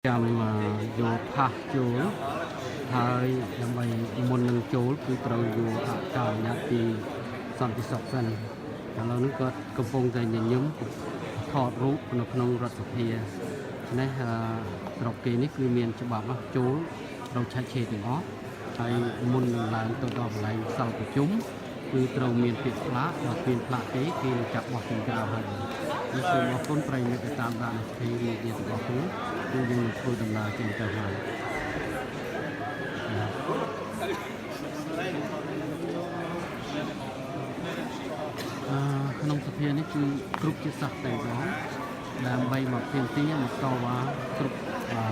ចាំយកផាសចូលហើយដើម្បីមុននឹងចូលគឺត្រូវយកអក្សរញ្ញាតពីសន្តិសុខសិនឥឡូវនេះគាត់កំពុងតែញញឹមថតរូបនៅក្នុងរដ្ឋសភានេះស្រុកគេនេះគឺមានច្បាប់ចូលត្រូវឆែកឆេរទាំងអស់ហើយមុននឹងឡើងទៅដល់កន្លែងសាលប្រជុំគឺត្រូវមានពាក្យផ្លាកបើគ្មានផ្លាកទេគេនឹងចាប់បោះពីក្រៅហើយនេះសូមអរគុណប្រិយមិត្តតាមដានពីវិទ្យាទាំងអស់គ្នាគឺយើងធ្វើដំណើរចេញទៅហើយក្នុងសភានេះគឺគ្រប់ជាសាសតែម្ដងដើម្បីមកទាមទារមកតវ៉ាគ្រប់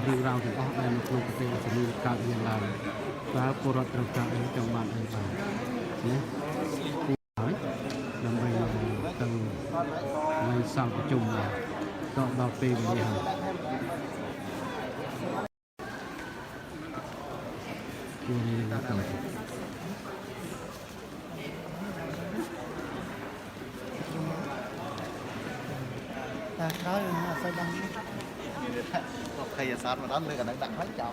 រឿងរ៉ាវទាំងអស់ដែលនៅក្នុងប្រទេសអាស៊ីកើតមានឡើងតើពលរដ្ឋត្រូវការអីចង់បានអីបានណាហើយដើម្បីទៅនៅសាលប្រជុំដល់ពេលវេលាហើយគឺនេះទៅតែក្រោយអត់សូវដឹងខេសាទមកដល់លើកណ្ដឹងដាក់ហើយចោល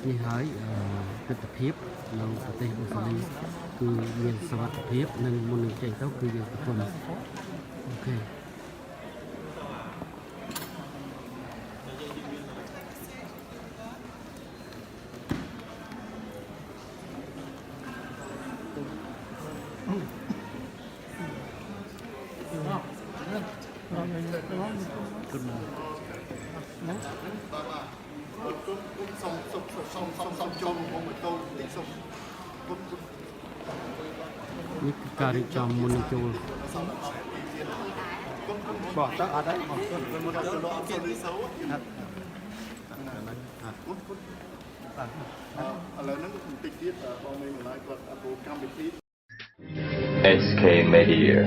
នេះហើយទស្សនភាពនៅប្រទេសអូស្ត្រាលីគឺមានសុវត្ថិភាពនិងមុននឹងចេញទៅគឺយើងប្រគំអូខេនេះគឺការរៀបចំមុននឹងចូលបោះទៅអត់ទេបោះទៅមុនទៅលោកអត់ចូលលីសូឥឡូវហ្នឹងបន្តិចទៀតបងមានម្លាយគាត់អពុកម្មវិធី SK Media